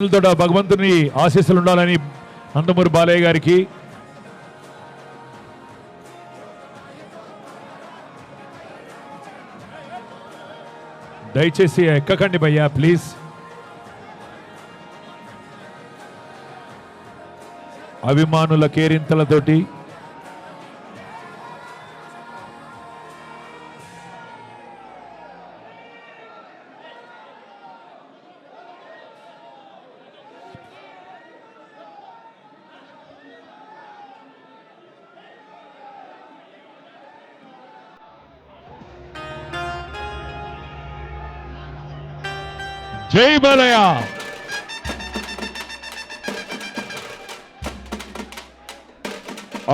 భగవంతుని ఆశీస్సులు ఉండాలని నందమూరి బాలయ్య గారికి దయచేసి ఎక్కకండి భయ్యా ప్లీజ్. అభిమానుల కేరింతలతోటి జై బాలయ్య.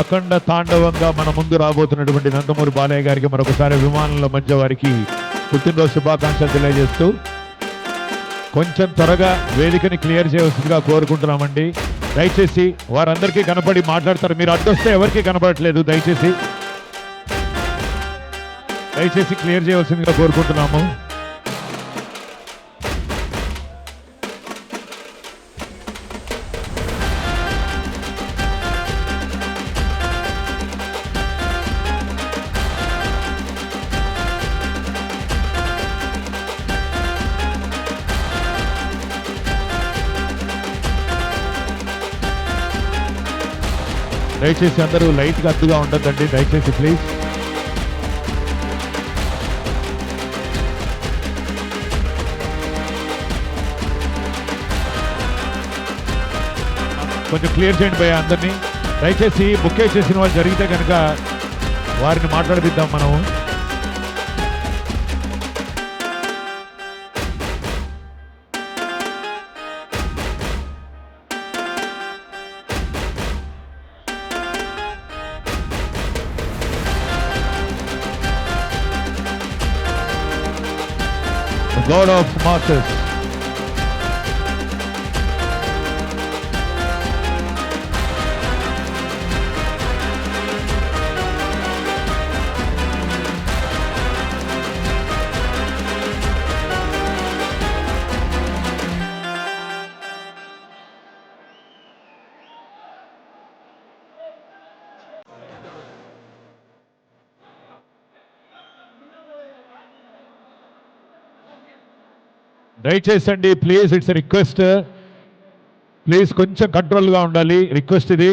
అఖండ తాండవంగా మన ముందు రాబోతున్నటువంటి నందమూరి బాలయ్య గారికి మరొకసారి అభిమానుల మధ్య వారికి పుట్టినరోజు శుభాకాంక్షలు తెలియజేస్తూ కొంచెం త్వరగా వేదికని క్లియర్ చేయవలసిందిగా కోరుకుంటున్నామండి. దయచేసి వారందరికీ కనపడి మాట్లాడతారు. మీరు అడ్డొస్తే ఎవరికి కనపడట్లేదు. దయచేసి క్లియర్ చేయవలసిందిగా కోరుకుంటున్నాము. దయచేసి అందరూ లైట్గా అద్దుగా ఉండద్దండి దయచేసి ప్లీజ్. కొంచెం క్లియర్ చేయండి భయ్యా అందరినీ. దయచేసి బుక్కే చేసిన వాళ్ళు జరిగితే కనుక వారిని మాట్లాడిద్దాం మనము. God of Masters. దయచేసి అండి ప్లీజ్, ఇట్స్ రిక్వెస్ట్ ప్లీజ్, కొంచెం కంట్రోల్గా ఉండాలి రిక్వెస్ట్ ఇది.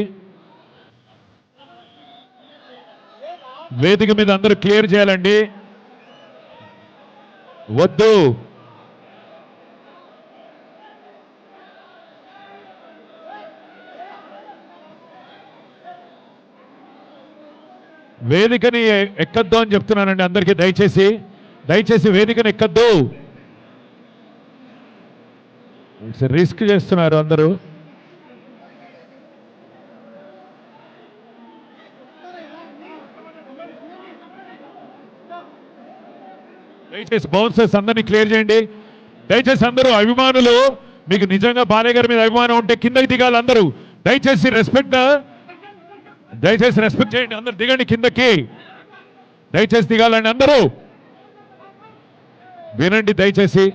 వేదిక మీద అందరూ క్లియర్ చేయాలండి. వద్దు వేదికని ఎక్కద్దు అని చెప్తున్నానండి అందరికీ. దయచేసి వేదికని ఎక్కద్దు. రిస్క్ చేస్తున్నారు అందరూ. దయచేసి బౌన్సర్స్ అందరినీ క్లియర్ చేయండి. దయచేసి అందరూ అభిమానులు, మీకు నిజంగా బాలయ్య గారి మీద అభిమానం ఉంటే కిందకి దిగాలి అందరూ. దయచేసి రెస్పెక్ట్ చేయండి. అందరు దిగండి కిందకి. దయచేసి దిగాలండి అందరూ. వినండి దయచేసి.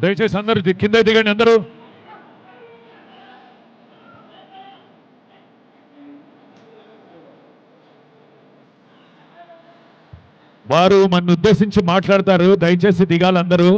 దయచేసి అందరూ కింద దిగండి అందరూ. వారు మన ఉద్దేశించి మాట్లాడతారు. దయచేసి దిగాలి అందరూ.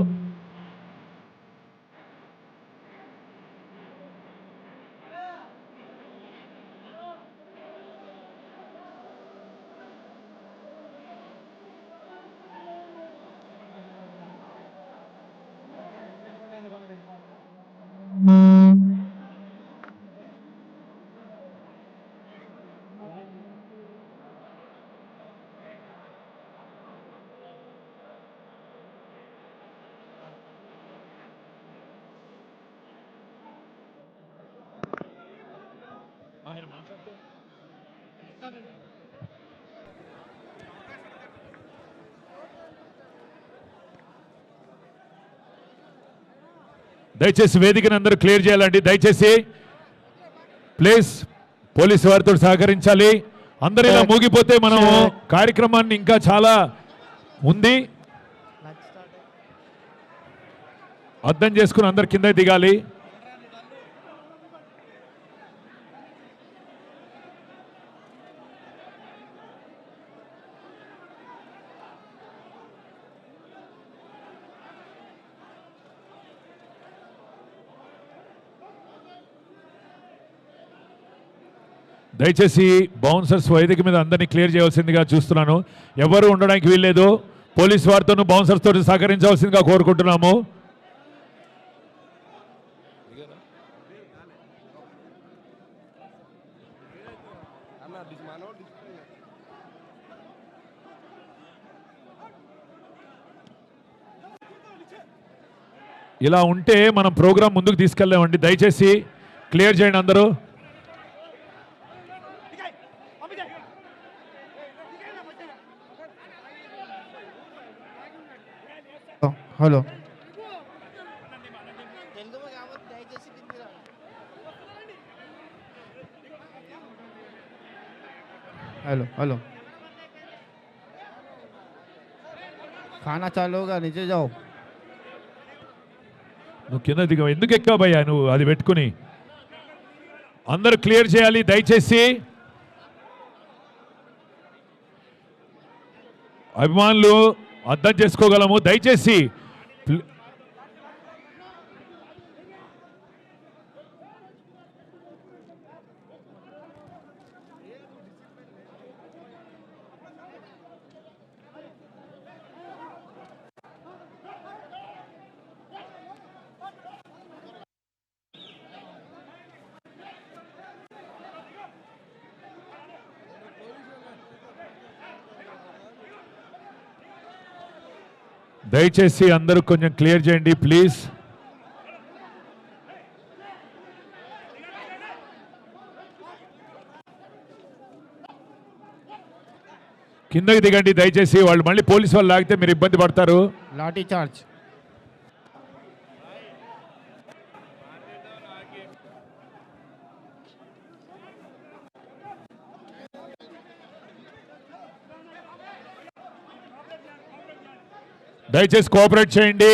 దయచేసి వేదికను అందరూ క్లియర్ చేయాలండి. దయచేసి ప్లీజ్ పోలీసు వారితో సహకరించాలి. అందరు ఇలా మూగిపోతే మనం కార్యక్రమాన్ని ఇంకా చాలా ఉంది అర్థం చేసుకుని అందరు కింద దిగాలి. దయచేసి బౌన్సర్స్ వేదిక మీద అందరినీ క్లియర్ చేయవలసిందిగా చూస్తున్నాను. ఎవరు ఉండడానికి వీల్లేదు. పోలీస్ వారితోనూ బౌన్సర్స్ తోటి సహకరించవలసిందిగా కోరుకుంటున్నాము. ఇలా ఉంటే మనం ప్రోగ్రాం ముందుకు తీసుకెళ్ళామండి. దయచేసి క్లియర్ చేయండి అందరూ. హలో हेलो हेलो खाना चालू होगा नीचे जाओ. నువ్వు కింద దిగవు. ఎందుకు ఎక్కావు భయ్యా నువ్వు అది పెట్టుకుని? అందరూ క్లియర్ చేయాలి దయచేసి. అభిమానులు అర్థం చేసుకోగలము దయచేసి. దయచేసి అందరూ కొంచెం క్లియర్ చేయండి ప్లీజ్. కిందకి దిగండి దయచేసి. వాళ్ళు మళ్ళీ పోలీసు వాళ్ళు లాగితే మీరు ఇబ్బంది పడతారు. లాఠీ చార్జ్. దయచేసి కోఆపరేట్ చేయండి.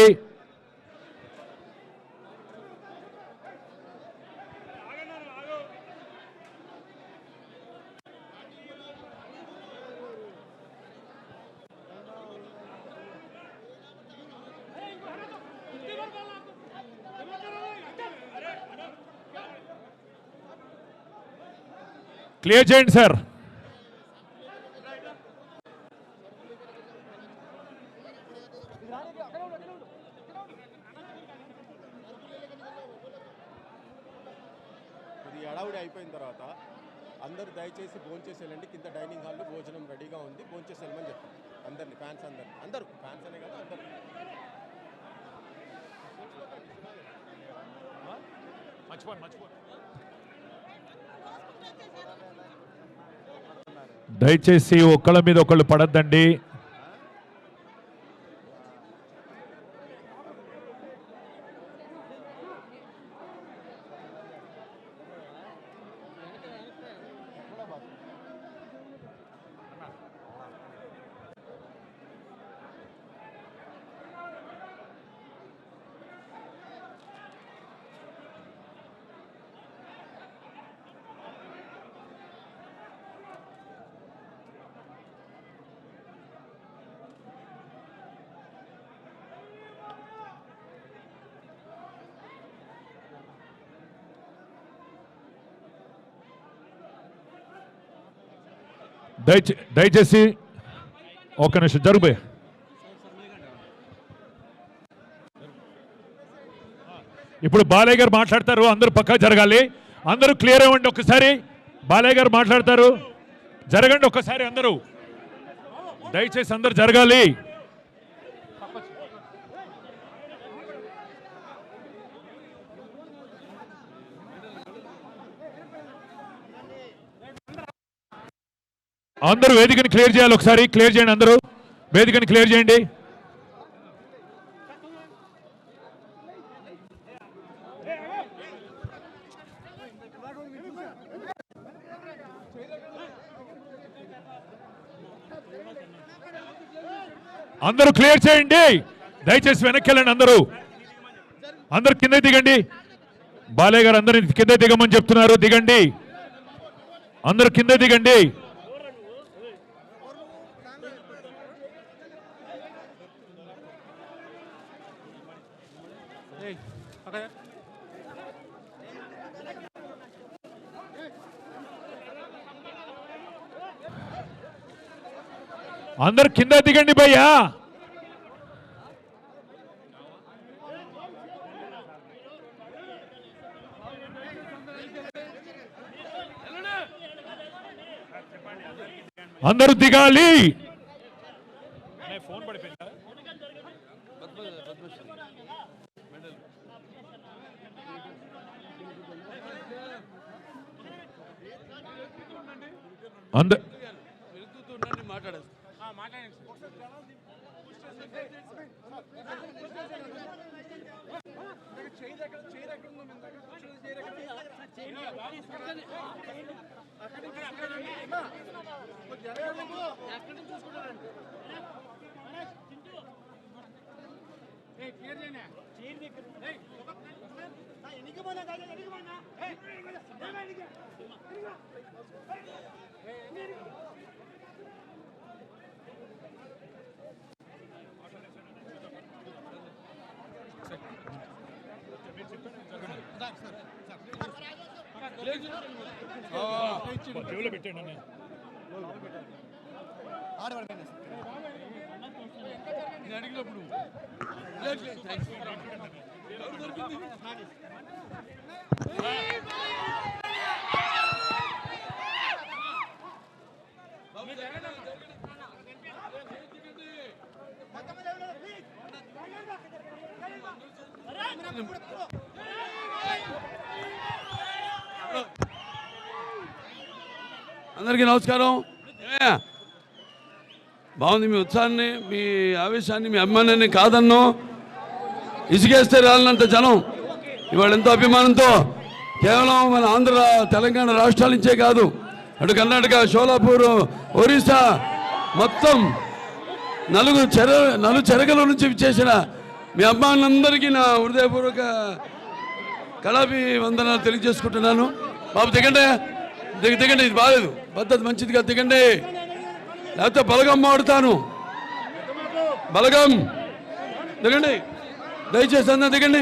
క్లియర్ చేయండి సార్. హడావుడి అయిపోయిన తర్వాత అందరూ దయచేసి భోంచేసి వెళ్ళండి. కింద డైనింగ్ హాల్లో భోజనం రెడీగా ఉంది, భోంచేసి వెళ్ళమని చెప్తాం అందరినీ. ఫ్యాన్స్ అందరూ ఫ్యాన్స్ అనే కదా అందరూ. దయచేసి ఒకళ్ళ మీద ఒకళ్ళు పడద్దండి. దయచేసి ఒక నిమిషం జరుగు. ఇప్పుడు బాలయ్య గారు మాట్లాడతారు. అందరూ పక్కా జరగాలి. అందరూ క్లియర్ అవ్వండి ఒకసారి. బాలయ్య గారు మాట్లాడతారు. జరగండి ఒకసారి అందరూ. దయచేసి అందరూ జరగాలి. అందరూ వేదికని క్లియర్ చేయాలి. ఒకసారి క్లియర్ చేయండి. అందరూ వేదికని క్లియర్ చేయండి. అందరూ క్లియర్ చేయండి. దయచేసి వెనక్కి వెళ్ళండి. అందరూ కింద దిగండి. బాలయ్య గారు అందరిని కింద దిగమని చెప్తున్నారు. దిగండి, అందరూ కింద దిగండి. అందరు కింద దిగండి భయ్యా. అందరూ దిగాలి. అందరికీ నమస్కారం. బాగుంది మీ ఉత్సాహాన్ని, మీ ఆవేశాన్ని, మీ అభిమానాన్ని కాదన్నో. ఇసుకేస్తే రాలినంత జనం ఇవాళ ఎంతో అభిమానంతో కేవలం మన ఆంధ్ర తెలంగాణ రాష్ట్రాల నుంచే కాదు, అటు కర్ణాటక, షోలాపూర్, ఒరిస్సా మొత్తం నలు చెరగల నుంచి చేసిన మీ అభిమానులందరికీ నా హృదయపూర్వక కళాభి వందనాలు తెలియజేసుకుంటున్నాను. బాబు దిగండి, దిగండి, ఇది బాలేదు, పద్ధతి మంచిదిగా దిగండి, లేకపోతే బలగం మాడుతాను. బలగం దిగండి, దయచేసి అందరూ దిగండి.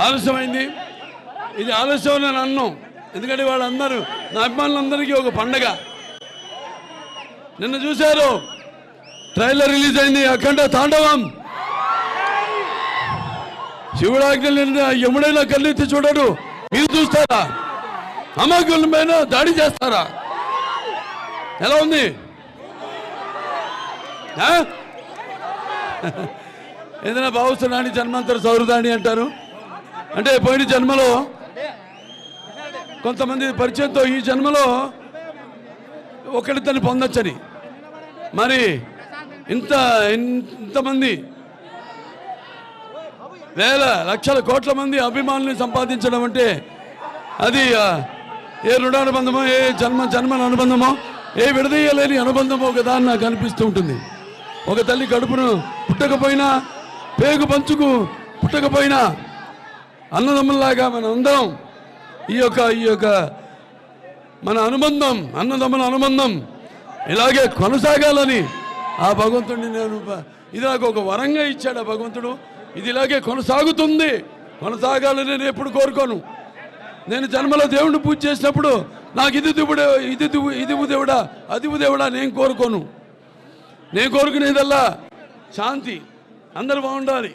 ఆలస్యమైంది, ఇది ఆలస్యం నేను అన్నాం, ఎందుకంటే వాళ్ళందరూ నా అభిమానులందరికీ ఒక పండగ. నిన్న చూశారు, ట్రైలర్ రిలీజ్ అయింది, అఖండ తాండవం. శివుడాజ్ఞ ఎముడైనా కళ్ళెత్తి చూడడు, మీరు చూస్తారా? అమాయకుల పైన దాడి చేస్తారా? ఎలా ఉంది? ఏదైనా భావిస్తున్నాని జన్మాంతర సౌహృదాన్ని అంటారు, అంటే పోయిన జన్మలో కొంతమంది పరిచయంతో ఈ జన్మలో ఒకరితోని పొందొచ్చని. మరి ఇంతమంది వేల లక్షల కోట్ల మంది అభిమానుల్ని సంపాదించడం అంటే అది ఏ రుణానుబంధమో, ఏ జన్మల అనుబంధమో, ఏ విడదీయలేని అనుబంధమో కదా అని నాకు అనిపిస్తూ ఉంటుంది. ఒక తల్లి కడుపును పుట్టకపోయినా, పేగు పంచుకు పుట్టకపోయినా, అన్నదమ్ముల్లాగా మన అందరం ఈ యొక్క మన అనుబంధం, అన్నదమ్ముల అనుబంధం ఇలాగే కొనసాగాలని ఆ భగవంతుడిని ఇది నాకు ఒక వరంగా ఇచ్చాడు ఆ భగవంతుడు. ఇది ఇలాగే కొనసాగాలని నేను ఎప్పుడు కోరుకోను. నేను జన్మలో దేవుడిని పూజ చేసినప్పుడు నాకు ఇది దేవుడా, అది దేవుడా నేను కోరుకోను. నేను కోరుకునేదల్లా శాంతి, అందరూ బాగుండాలి.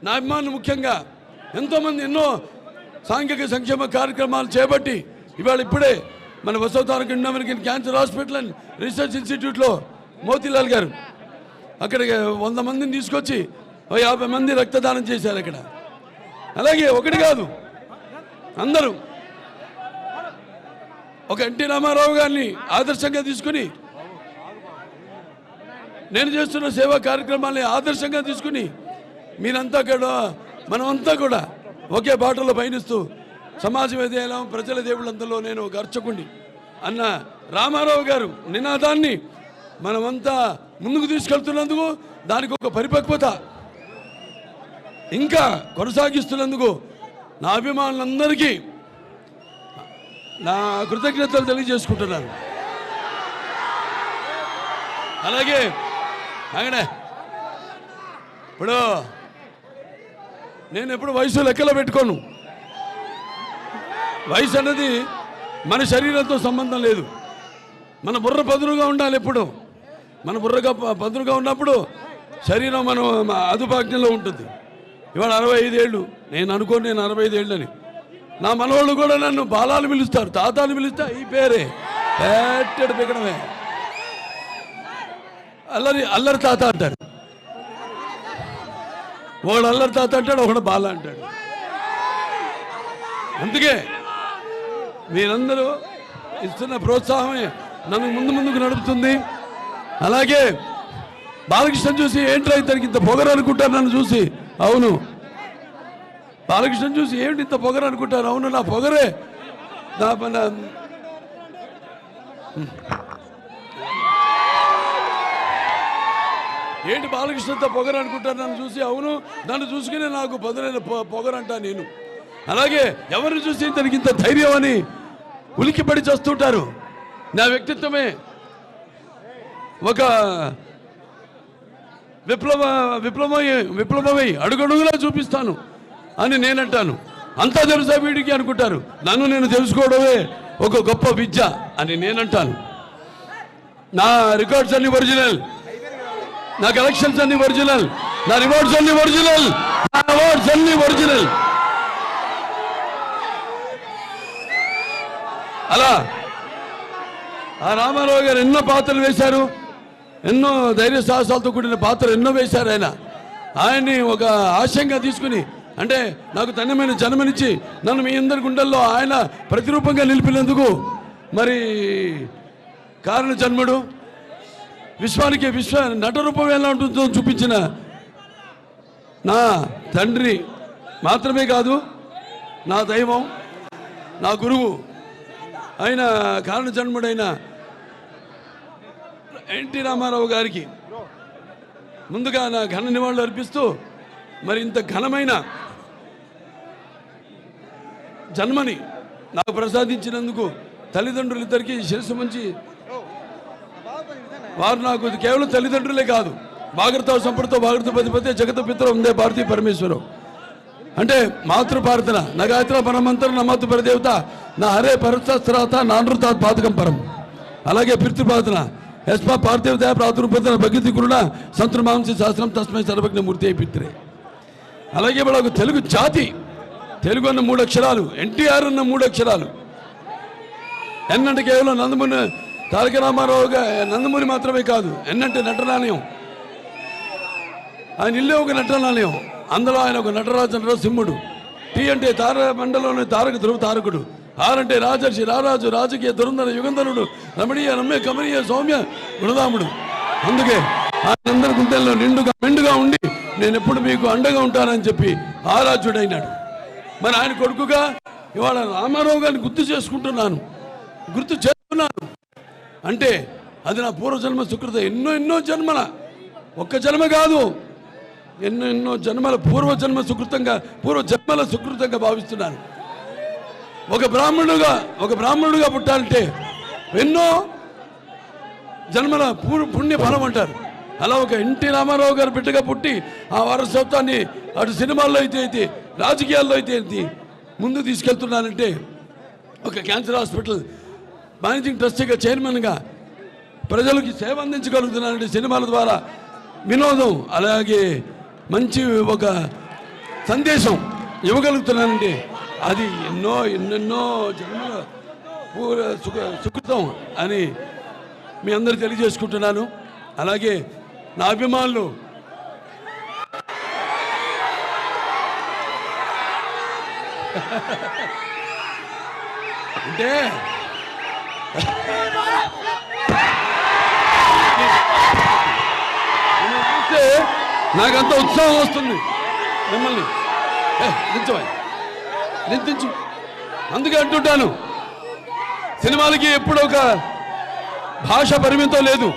నా అభిమానులు ముఖ్యంగా ఎంతోమంది ఎన్నో సాంఘిక సంక్షేమ కార్యక్రమాలు చేపట్టి ఇప్పుడే మన Basavatarakam Indo American cancer hospital and research ఇన్స్టిట్యూట్లో మోతీలాల్ గారు అక్కడికి 100 మందిని తీసుకొచ్చి 50 మంది రక్తదానం చేశారు అక్కడ. అలాగే ఒకటి కాదు, అందరూ ఒక ఎన్టీ రామారావు గారిని ఆదర్శంగా తీసుకుని, నేను చేస్తున్న సేవా కార్యక్రమాల్ని ఆదర్శంగా తీసుకుని మీరంతా కూడా, మనమంతా కూడా ఒకే బాటలో పయనిస్తూ సమాజం ఏదైనా ప్రజల దేవుళ్ళంతలో నేను ఒక అర్చకుడిని, అన్న రామారావు గారు నినాదాన్ని మనమంతా ముందుకు తీసుకెళ్తున్నందుకు, దానికి ఒక పరిపక్వత ఇంకా కొనసాగిస్తున్నందుకు నా అభిమానులందరికీ నా కృతజ్ఞతలు తెలియజేసుకుంటున్నాను. అలాగే ఇప్పుడు నేను ఎప్పుడు వయసు లెక్కలో పెట్టుకోను. వయసు అన్నది మన శరీరంతో సంబంధం లేదు. మన బుర్ర పదునుగా ఉండాలి. ఎప్పుడు మన బుర్రగా పదునుగా ఉన్నప్పుడు శరీరం మనం అదుపాజ్ఞలో ఉంటుంది. ఇవాళ 65 ఏళ్ళు నేను అనుకోను, నేను 65 ఏళ్ళని. నా మనవాళ్ళు కూడా నన్ను బాలాలు పిలుస్తారు, తాతాలు పిలుస్తా ఈ పేరే పెట్టడు పెక్కడమే. అల్లరి తాత అంటారు, ఒకడు అల్లరి తాత అంటాడు, ఒకడు బాల అంటాడు. అందుకే మీరందరూ ఇస్తున్న ప్రోత్సాహమే నన్ను ముందుకు నడుపుతుంది. అలాగే బాలకృష్ణ చూసి ఏంట్రా ఇతనికి ఇంత పొగరు అనుకుంటారు నన్ను చూసి. అవును, బాలకృష్ణ చూసి ఏంటి ఇంత పొగరు అనుకుంటారు. అవును, నా పొగరే ఏంటి బాలకృష్ణతో పొగరు అనుకుంటారు నన్ను చూసి. అవును, నన్ను చూసుకునే నాకు పదునైన పొగరు అంటా నేను. అలాగే ఎవరిని చూసి ఇతనికి ఇంత ధైర్యం అని ఉలిక్కిపడి చేస్తుంటారు. నా వ్యక్తిత్వమే ఒక విప్లవమై అడుగడుగులా చూపిస్తాను అని నేనంటాను. అంతా తెలుసా వీడికి అనుకుంటారు. నన్ను నేను తెలుసుకోవడమే ఒక గొప్ప విద్య అని నేనంటాను. నా రికార్డ్స్ అన్ని ఒరిజినల్, నా కలెక్షన్స్ అన్ని ఒరిజినల్, నా రివార్డ్స్ అన్ని ఒరిజినల్, నా అవార్డ్స్ అన్ని ఒరిజినల్. అలా ఆ రామారావు గారు ఎన్నో పాత్రలు వేశారు, ఎన్నో ధైర్య సాహసాలతో కూడిన పాత్రలు ఎన్నో వేశారు. ఆయన్ని ఒక ఆశయంగా తీసుకుని, అంటే నాకు ధన్యమైన జన్మనిచ్చి నన్ను మీ అందరి గుండెల్లో ఆయన ప్రతిరూపంగా నిలిపినందుకు మరి కారణ జన్ముడు, విశ్వానికి నటరూపం ఎలా ఉంటుందో చూపించిన నా తండ్రి మాత్రమే కాదు, నా దైవం, నా గురువు ఆయన కారణ జన్ముడైన ఎన్టీ రామారావు గారికి ముందుగా నా ఘన నివాళులు అర్పిస్తూ, మరి ఇంత ఘనమైన జన్మని నాకు ప్రసాదించినందుకు తల్లిదండ్రులిద్దరికీ శిరస్సు మంచి, వారు నాకు కేవలం తల్లిదండ్రులే కాదు, భాగరత సంపృతో భాగరత పతిపతి జగత పిత్ర ఉందే భారతీ పరమేశ్వరం. అంటే మాతృపార్థన నా గాయత్ర పరమంతరం నా మాతృ పరదేవత నా హరే పరస్థాత నానృత పాతకం పరం. అలాగే పితృపార్థన యస్మా పార్థివదయ ప్రాతుర్పదన భగతి గురుణ సంతృమాంసి శాస్త్రం తస్మై సర్వజ్ఞ మూర్తి అయి పిత్రే. అలాగే వాళ్ళకు తెలుగు జాతి, తెలుగు అన్న 3 అక్షరాలు, ఎన్టీఆర్ అన్న 3 అక్షరాలు. ఎన్నంటే కేవలం నందమూరి తారక రామారావు నందమూరి మాత్రమే కాదు, ఎన్నంటే నటనాలయం. ఆయన ఇల్లే ఒక నటనాలయం. అందులో ఆయన ఒక నటరాజ నరసింహుడు. టీ అంటే తార మండలంలోని తారక ధ్రువ తారకుడు. ఆర్ అంటే రాజర్షి రారాజు రాజకీయ దురంధర యుగంధరుడు రమణీయ రమ్య కమనీయ సౌమ్య గుణదాముడు. అందుకే ఆయనందరి గుండెల్లో మెండుగా ఉండి నేను ఎప్పుడు మీకు అండగా ఉంటానని చెప్పి ఆరాధ్యుడైనాడు. మరి ఆయన కొడుకుగా ఇవాళ రామారావు గారిని గుర్తు చేస్తున్నాను అంటే అది నా పూర్వజన్మ సుకృత. ఎన్నో జన్మల, ఒక్క జన్మ కాదు, ఎన్నో జన్మల పూర్వజన్మల సుకృతంగా భావిస్తున్నాను. ఒక బ్రాహ్మణుడుగా పుట్టాలంటే ఎన్నో జన్మల పుణ్య ఫలం అంటారు. అలా ఒక ఎన్టీ రామారావు గారు బిడ్డగా పుట్టి ఆ వారసత్వాన్ని అటు సినిమాల్లో అయితే రాజకీయాల్లో అయితే ముందు తీసుకెళ్తున్నానంటే, ఒక క్యాన్సర్ హాస్పిటల్ మేనేజింగ్ ట్రస్టీగా చైర్మన్గా ప్రజలకి సేవ అందించగలుగుతున్నానంటే, సినిమాల ద్వారా వినోదం అలాగే మంచి ఒక సందేశం ఇవ్వగలుగుతున్నానంటే అది ఎన్నెన్నో జన్మల సుకృతం అని మీ అందరూ తెలియజేసుకుంటున్నాను. అలాగే నా అభిమానులు అంటే చూస్తే నాకంత ఉత్సాహం వస్తుంది. మిమ్మల్ని నించు, అందుకే అంటుంటాను, సినిమాలకి ఎప్పుడు ఒక భాష పరిమితం లేదు,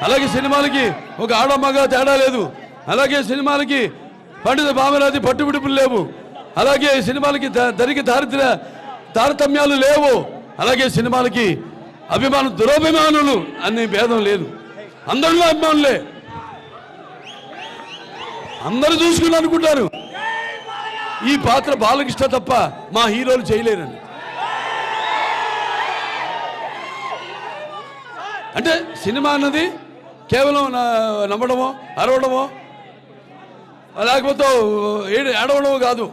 అలాగే సినిమాలకి ఒక ఆడమగ తేడా లేదు, అలాగే సినిమాలకి పండిత భామరాది పట్టుబిడుపులు లేవు, అలాగే సినిమాలకి దరికి తారతమ్యాలు లేవు, అలాగే సినిమాలకి అభిమానులు దురభిమానులు అనే భేదం లేదు, అందరిలో అభిమానులే. అందరూ చూసుకుని అనుకుంటారు ఈ పాత్ర బాలకృష్ణ తప్ప మా హీరోలు చేయలేరని. అంటే సినిమా అన్నది కేవలం నమ్మడమో అరవడమో లేకపోతే ఏడవడమో కాదు.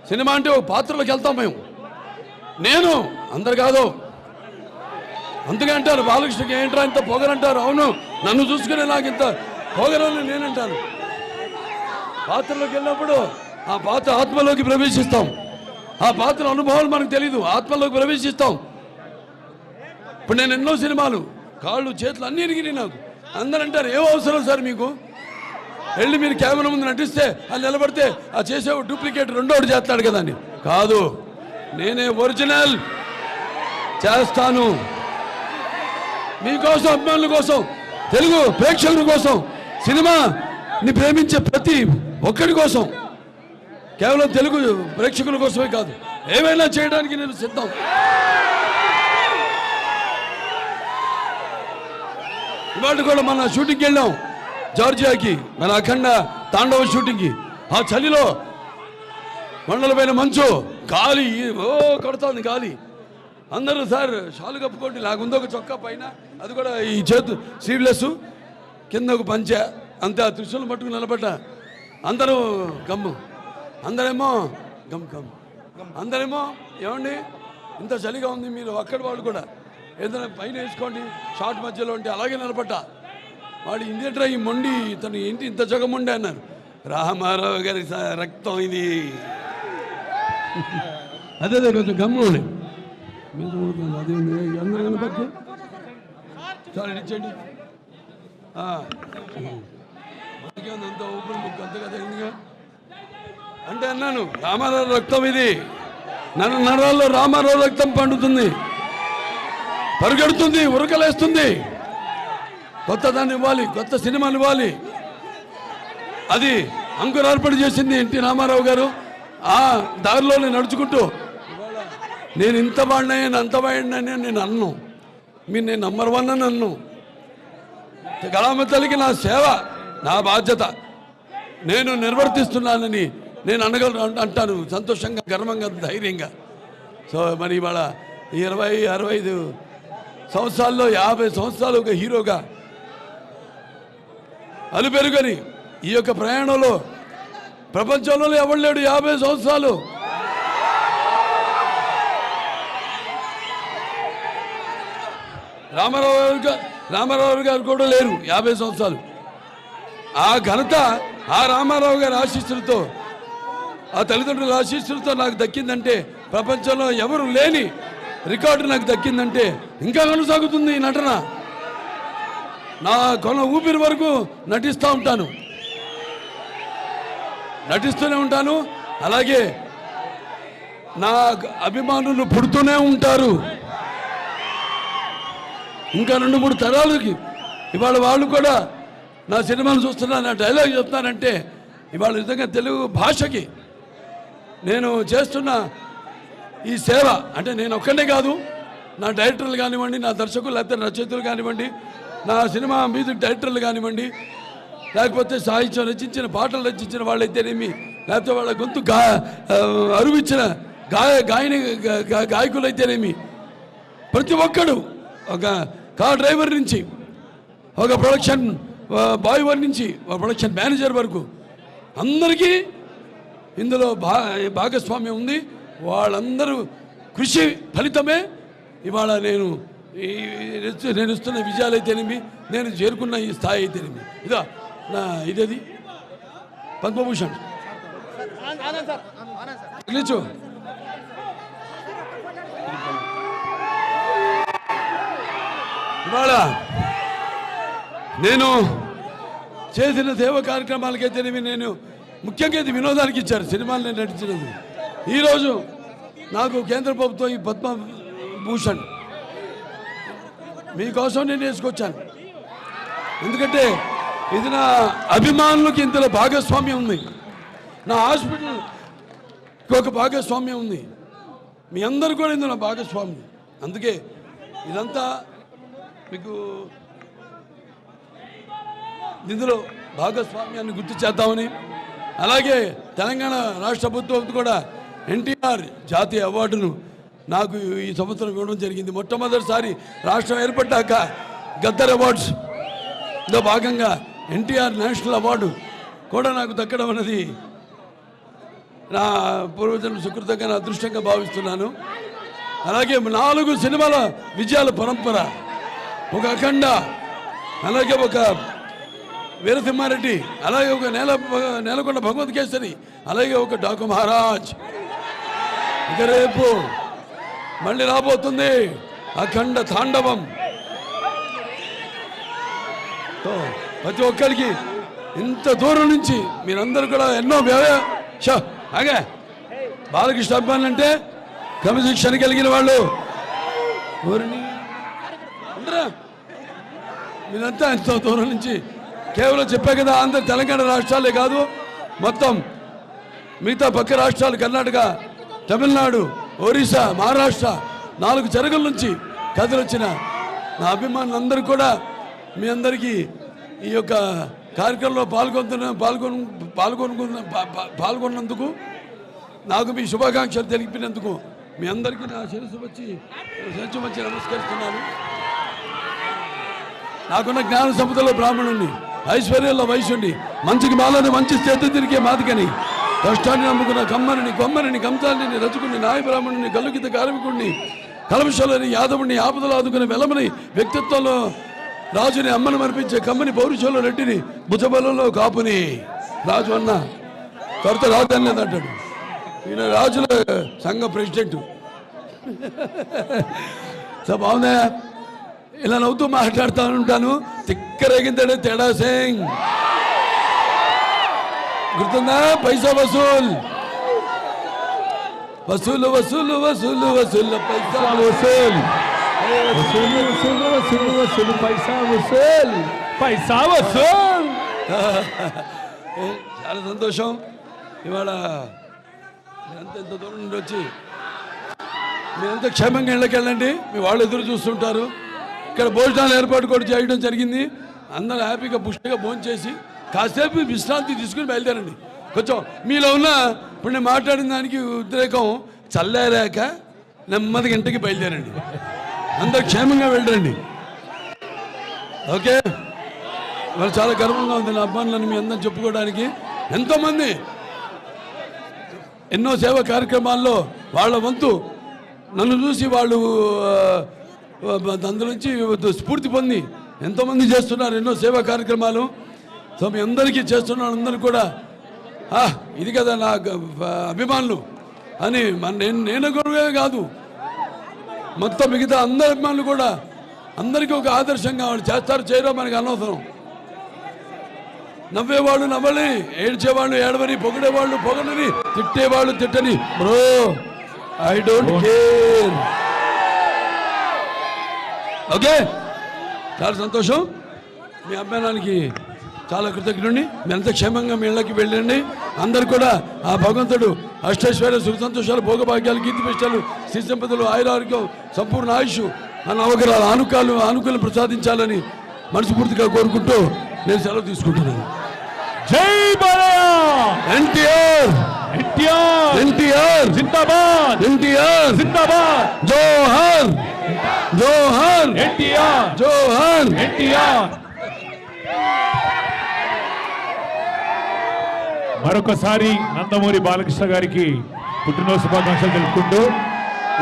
సినిమా అంటే ఒక పాత్రలోకి వెళ్తాం మేము. నేను అందరు కాదు, అందుకే అంటారు బాలకృష్ణకి ఏంట్రా ఇంత పొగరంటారు. అవును, నన్ను చూసుకునే నాకు ఇంత పొగరని నేనంటాను. పాత్రలోకి వెళ్ళినప్పుడు ఆ పాత్ర ఆత్మలోకి ప్రవేశిస్తాం. ఆ పాత్ర అనుభవాలు మనకు తెలీదు, ఆత్మలోకి ప్రవేశిస్తాం. ఇప్పుడు నేను ఎన్నో సినిమాలు కాళ్ళు చేతులు అన్నీ ఇరిగినాయి నాకు. అందరూ అంటారు ఏం అవసరం సార్ మీకు, వెళ్ళి మీరు కెమెరా ముందు నటిస్తే అది నిలబడితే ఆ చేసే డూప్లికేట్ రెండోటి చేస్తాడు కదా అని. కాదు, నేనే ఒరిజినల్ చేస్తాను. మీకోసం, అభిమానుల కోసం, తెలుగు ప్రేక్షకుల కోసం, సినిమాని ప్రేమించే ప్రతి ఒక్కడి కోసం, కేవలం తెలుగు ప్రేక్షకుల కోసమే కాదు, ఏమైనా చేయడానికి నేను సిద్ధం. ఇవాళ కూడా మన షూటింగ్కి వెళ్ళాం జార్జియాకి, మన అఖండ తాండవ షూటింగ్కి. ఆ చలిలో కొండల పైన మంచు, గాలి కొడుతోంది గాలి. అందరూ సార్ షాలు కప్పుకోండి, లాగుందో ఒక చొక్కా పైన, అది కూడా ఈ చేతు స్లీవ్లెస్, కింద ఒక పంచ, అంతే. ఆ త్రిశూలం పట్టుకుని నిలబడ్డ అందరూ గమ్ము, అందరేమో గమ్ గమ్, అందరేమో ఏమండి ఇంత చలిగా ఉంది, మీరు అక్కడి వాళ్ళు కూడా ఏదైనా పైన వేసుకోండి షార్ట్ మధ్యలో ఉంటే. అలాగే నిలబడ్డా. వాడు ఇందేట్రా ఈ మొండి, తను ఏంటి ఇంత జగముండే అన్నారు. రామారావు గారి రక్తం ఇది. అదే కొంచెం గమ్ము అదే అందరూ కనపడి చాలా ఇచ్చండి. అంత ఓపెన్ బుక్ అంత కదా ఎందుగా అంటే అన్నాను, రామారావు రక్తం ఇది, నన్ను నరాల్లో రామారావు రక్తం పండుతుంది, పరుగెడుతుంది, ఉరకలేస్తుంది. కొత్త దాన్ని ఇవ్వాలి, కొత్త సినిమాలు ఇవ్వాలి. అది అంకురార్పణ చేసింది ఎన్టీ రామారావు గారు. ఆ దారిలోనే నడుచుకుంటూ నేను ఇంత వాడినాయని అంత వాడినని నేను అన్ను, మీరు నేను నంబర్ 1 అని అన్ను. కళామ తల్లికి నా సేవ, నా బాధ్యత నేను నిర్వర్తిస్తున్నానని నేను అంటాను సంతోషంగా, గర్వంగా, ధైర్యంగా. సో మరి ఇవాళ 20-65 సంవత్సరాల్లో 50 సంవత్సరాలు ఒక హీరోగా అలుపెరుగని ఈ యొక్క ప్రయాణంలో ప్రపంచంలో ఎవరు లేడు 50 సంవత్సరాలు. రామారావు గారు కూడా లేరు 50 సంవత్సరాలు. ఆ ఘనత ఆ రామారావు గారి ఆశీస్సులతో, ఆ తల్లిదండ్రుల ఆశీస్సులతో నాకు దక్కిందంటే, ప్రపంచంలో ఎవరు లేని రికార్డు నాకు దక్కిందంటే ఇంకా కొనసాగుతుంది ఈ నటన. నా కొన ఊపిరి వరకు నటిస్తూ ఉంటాను, నటిస్తూనే ఉంటాను. అలాగే నా అభిమానులు పుడుతూనే ఉంటారు. ఇంకా 2-3 తరాలకి ఇవాళ వాళ్ళు కూడా నా సినిమాలు చూస్తున్నా, నా డైలాగ్ చెప్తున్నానంటే ఇవాళ నిజంగా తెలుగు భాషకి నేను చేస్తున్న ఈ సేవ అంటే నేను ఒక్కనే కాదు, నా డైరెక్టర్లు కానివ్వండి, నా దర్శకులు లేకపోతే రచయితలు కానివ్వండి, నా సినిమా మ్యూజిక్ డైరెక్టర్లు కానివ్వండి, లేకపోతే సాహిత్యం రచించిన పాటలు రచించిన వాళ్ళైతేనేమి, లేకపోతే వాళ్ళ గొంతు అరువిచ్చిన గాయకులైతేనేమి, ప్రతి ఒక్కడు, ఒక కార్ డ్రైవర్ నుంచి ఒక ప్రొడక్షన్ బాయ్ నుంచి ఒక ప్రొడక్షన్ మేనేజర్ వరకు అందరికీ ఇందులో భాగస్వామ్యం ఉంది. వాళ్ళందరూ కృషి ఫలితమే ఇవాళ నేను ఇస్తున్న విజయాలు అయితేనేమి, నేను చేరుకున్న ఈ స్థాయి అయితేనేమి. ఇదా నా ఇదేది పద్మభూషణ్ నిలిచు. ఇవాళ నేను చేసిన సేవ కార్యక్రమాలకైతేనేమి, నేను ముఖ్యంగా ఇది వినోదానికి ఇచ్చారు సినిమాలు నేను నటించినది. ఈరోజు నాకు కేంద్ర ప్రభుత్వం ఈ పద్మభూషణ్ మీకోసం నేను వేసుకొచ్చాను. ఎందుకంటే ఇది నా అభిమానులకి ఇంతలో భాగస్వామ్యం ఉంది, నా హాస్పిటల్కి ఒక భాగస్వామ్యం ఉంది, మీ అందరు కూడా ఇందులో భాగస్వామ్యం. అందుకే ఇదంతా మీకు ఇందులో భాగస్వామ్యాన్ని గుర్తు చేద్దామని, అలాగే తెలంగాణ రాష్ట్ర ప్రభుత్వం కూడా ఎన్టీఆర్ జాతీయ అవార్డును నాకు ఈ సంవత్సరం ఇవ్వడం జరిగింది. మొట్టమొదటిసారి రాష్ట్రం ఏర్పడ్డాక గద్దర్ అవార్డ్స్లో భాగంగా ఎన్టీఆర్ నేషనల్ అవార్డు కూడా నాకు దక్కడం అనేది నా పూర్వజన్మ సుకృతంగా నా అదృష్టంగా భావిస్తున్నాను. అలాగే 4 సినిమాల విజయాల పరంపర, ఒక అఖండ, అలాగే ఒక వీరసింహారెడ్డి, అలాగే ఒక నేలకొండ భగవత్ కేసరి, అలాగే ఒక డాకు మహారాజ్. ఇక రేపు మళ్ళీ రాబోతుంది అఖండ తాండవం. ప్రతి ఒక్కరికి ఇంత దూరం నుంచి మీరందరూ కూడా ఎన్నో అగే బాలకృష్ణ అభిమానులు అంటే క్రమశిక్షణ కలిగిన వాళ్ళు మీరంతా ఎంతో దూరం నుంచి కేవలం చెప్పే కదా, ఆంధ్ర తెలంగాణ రాష్ట్రాలే కాదు, మొత్తం మిగతా పక్క రాష్ట్రాలు కర్ణాటక, తమిళనాడు, ఒరిస్సా, మహారాష్ట్ర 4 చెరగుల నుంచి కథలొచ్చిన నా అభిమానులందరూ కూడా మీ అందరికీ ఈ యొక్క కార్యక్రమంలో పాల్గొన్నందుకు, నాకు మీ శుభాకాంక్షలు తెలిపినందుకు మీ అందరికీ నా శిరస్సు వచ్చి నమస్కరిస్తున్నాను. నాకున్న జ్ఞాన సంపదలో బ్రాహ్మణుణ్ణి, ఐశ్వర్యంలో వైశ్యుణ్ణి, మంచికి మాలని మంచి చేతి తిరిగే మాదికని, కష్టాన్ని నమ్ముకున్న కొమ్మరిని కంసాలిని, రజకుని, నాయ బ్రాహ్మణుని, గల్లుగిత కార్మికుడిని, కలమశలని, యాదవుడిని, ఆపదలు ఆదుకునే వెలమని, వ్యక్తిత్వంలో రాజుని, అమ్మను మర్పించే కమ్మని, పౌరుషంలో రెడ్డిని, భుజబలంలో కాపుని. రాజు అన్న త్వరత రాజు అనలేదంటాడు, ఈయన రాజుల సంఘ ప్రెసిడెంట్. సో బాగుందా, ఇలా నవ్వుతూ మాట్లాడుతూ ఉంటాను. తిక్కరేగిందంటే తేడా సింగ్ గుర్తుందా? పైసా వసూల్ వసూలు వసూలు వసూలు వసూలు పైసా వసూల్ పైసా వసూల్ పైసా వసూల్. చాలా సంతోషం. ఇవాళ మీరంతా ఎంత దూరం నుండి వచ్చి మీరంతా క్షేమంగా ఇళ్ళకి వెళ్ళండి, మీ వాళ్ళు ఎదురు చూస్తుంటారు. ఇక్కడ భోజనాలు ఏర్పాటు కూడా చేయడం జరిగింది. అందరూ హ్యాపీగా పుష్టిగా భోజనం చేసి కాసేపు విశ్రాంతి తీసుకుని బయలుదేరండి. కొంచెం మీలో ఉన్న ఇప్పుడు నేను మాట్లాడిన దానికి ఉద్రేకం చల్లారాక నెమ్మదిగా ఇంటికి బయలుదేరండి. అందరు క్షేమంగా వెళ్ళండి. ఓకే, వాళ్ళు చాలా గర్వంగా ఉంది నా అభిమానులను మీ అందరం చెప్పుకోవడానికి. ఎంతోమంది ఎన్నో సేవా కార్యక్రమాల్లో వాళ్ళ వంతు నన్ను చూసి వాళ్ళు అందులోంచి స్ఫూర్తి పొంది ఎంతోమంది చేస్తున్నారు ఎన్నో సేవా కార్యక్రమాలు. సో మీ అందరికీ చేస్తున్నారు, అందరూ కూడా ఇది కదా నా అభిమానులు అని నేను కూడా కాదు, మొత్తం మిగతా అందరి అభిమానులు కూడా అందరికీ ఒక ఆదర్శంగా వాళ్ళు చేస్తారు చేయరో మనకు అనవసరం. నవ్వేవాళ్ళు నవ్వని, ఏడ్చేవాళ్ళు ఏడవని, పొగిడేవాళ్ళు పొగడని, తిట్టేవాళ్ళు తిట్టని. Bro I don't care. Okay, చాలా సంతోషం. మీ అభిమానానికి చాలా కృతజ్ఞుడిని. మీరంతా క్షేమంగా మీ ఇళ్ళకి వెళ్ళండి. అందరు కూడా ఆ భగవంతుడు అష్టైశ్వర్య సుఖ సంతోషాలు, భోగభాగ్యాలు, కీర్తి ప్రతిష్టలు, శ్రీ సంపదలు, ఆయురారోగ్యం, సంపూర్ణ ఆయుష్, నవగ్రహాల ఆనుకూలం ప్రసాదించాలని మనస్ఫూర్తిగా కోరుకుంటూ నేను సెలవు తీసుకుంటున్నాను. జై బాలయ్య! ఎన్టీఆర్ ఎన్టీఆర్ ఎన్టీఆర్ జిందాబాద్! ఎన్టీఆర్ జిందాబాద్! జోహార్ జోహార్ ఎన్టీఆర్! జోహార్ ఎన్టీఆర్! మరొకసారి నందమూరి బాలకృష్ణ గారికి పుట్టినరోజు శుభాకాంక్షలు తెలుపుకుంటూ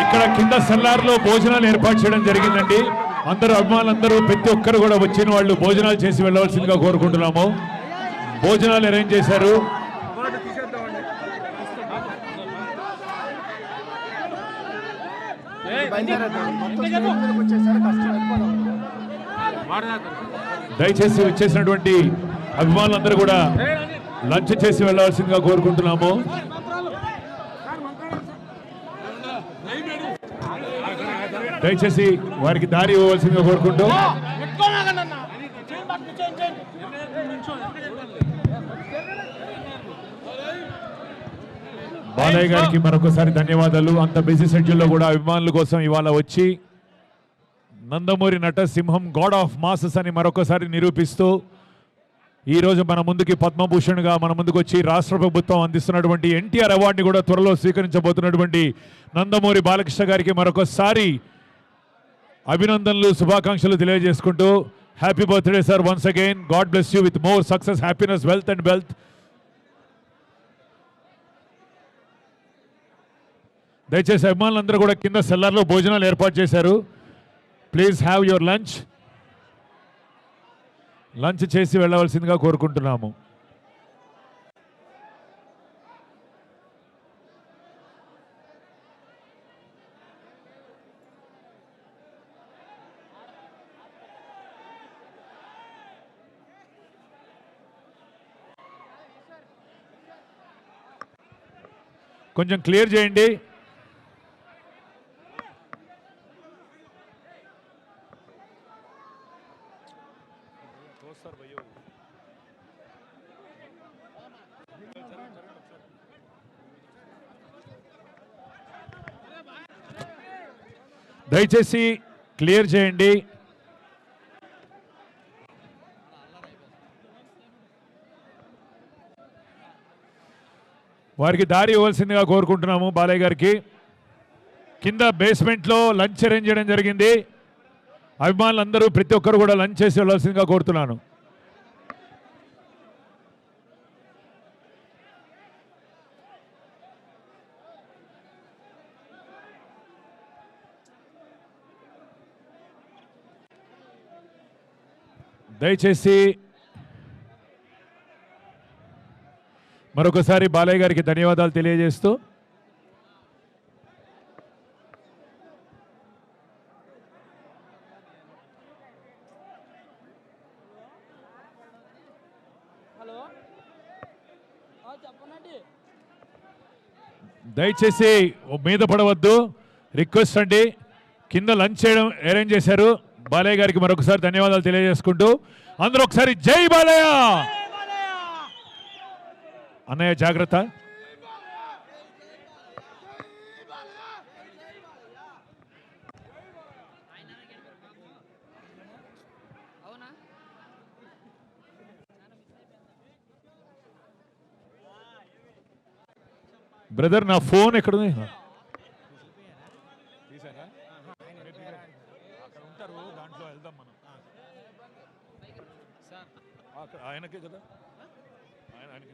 ఇక్కడ కింద సెల్లార్లో భోజనాలు ఏర్పాటు చేయడం జరిగిందండి. అందరూ అభిమానులందరూ ప్రతి ఒక్కరు కూడా వచ్చిన వాళ్ళు భోజనాలు చేసి వెళ్ళవలసిందిగా కోరుకుంటున్నాము. భోజనాలు అరేంజ్ చేశారు. దయచేసి వచ్చేసినటువంటి అభిమానులందరూ కూడా లంచ్ చేసి వెళ్ళవలసిందిగా కోరుకుంటున్నాము. దయచేసి వారికి దారి ఇవ్వవలసిందిగా కోరుకుంటూ బాలయ్య గారికి మరొకసారి ధన్యవాదాలు. అంత బిజీ షెడ్యూల్లో కూడా అభిమానుల కోసం ఇవాళ వచ్చి నందమూరి నటసింహం గాడ్ ఆఫ్ మాసెస్ అని మరొకసారి నిరూపిస్తూ ఈరోజు మన ముందుకి పద్మభూషణ్గా మన ముందుకు వచ్చి రాష్ట్ర ప్రభుత్వం అందిస్తున్నటువంటి ఎన్టీఆర్ అవార్డుని కూడా త్వరలో స్వీకరించబోతున్నటువంటి నందమూరి బాలకృష్ణ గారికి మరొకసారి అభినందనలు శుభాకాంక్షలు తెలియజేసుకుంటూ happy birthday sir once again. God bless you with more success, happiness, wealth and wealth. దయచేసి అభిమానులందరూ కూడా కింద సెల్లర్లో భోజనాలు ఏర్పాటు చేశారు. ప్లీజ్ హ్యావ్ యువర్ లంచ్ చేసి వెళ్ళవలసిందిగా కోరుకుంటున్నాము. కొంచెం క్లియర్ చేయండి. దయచేసి క్లియర్ చేయండి. వారికి దారి ఇవ్వాల్సిందిగా కోరుకుంటున్నాము. బాలయ్య గారికి కింద బేస్మెంట్లో లంచ్ అరేంజ్ చేయడం జరిగింది. అభిమానులందరూ ప్రతి ఒక్కరు కూడా లంచ్ చేసి వెళ్ళాల్సిందిగా కోరుతున్నాను. దయచేసి మరొకసారి బాలయ్య గారికి ధన్యవాదాలు తెలియజేస్తూ దయచేసి మీద పడవద్దు, రిక్వెస్ట్ అండి. కింద లంచ్ చేయడం అరేంజ్ చేశారు. బాలయ్య గారికి మరొకసారి ధన్యవాదాలు తెలియజేసుకుంటూ అందరూ ఒకసారి జై బాలయ్య. అన్నయ్య జాగ్రత్త. బ్రదర్ నా ఫోన్ ఎక్కడుంది? ఆయనకే కదా, ఆయనకి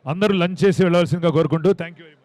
అందరూ లంచ్ చేసి వెళ్ళవలసిందిగా కోరుకుంటూ థ్యాంక్ యూ వెరీ మచ్.